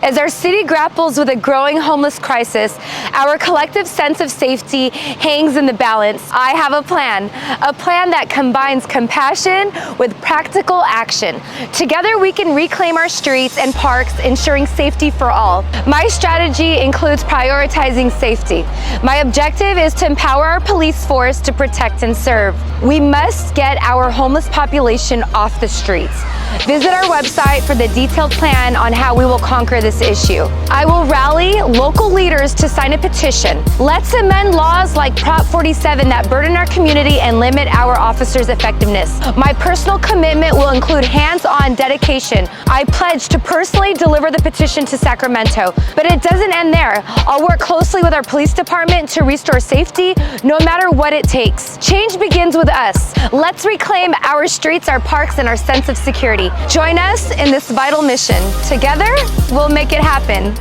As our city grapples with a growing homeless crisis, our collective sense of safety hangs in the balance. I have a plan that combines compassion with practical action. Together we can reclaim our streets and parks, ensuring safety for all. My strategy includes prioritizing safety. My objective is to empower our police force to protect and serve. We must get our homeless population off the streets. Visit our website for the detailed plan on how we will conquer this issue. I will rally local leaders to sign a petition. Let's amend laws like Prop 47 that burden our community and limit our officers' effectiveness. My personal commitment will include hands-on dedication. I pledge to personally deliver the petition to Sacramento. But it doesn't end there. I'll work closely with our police department to restore safety, no matter what it takes. Change begins with us. Let's reclaim our streets, our parks, and our sense of security. Join us in this vital mission. Together, we'll make it happen.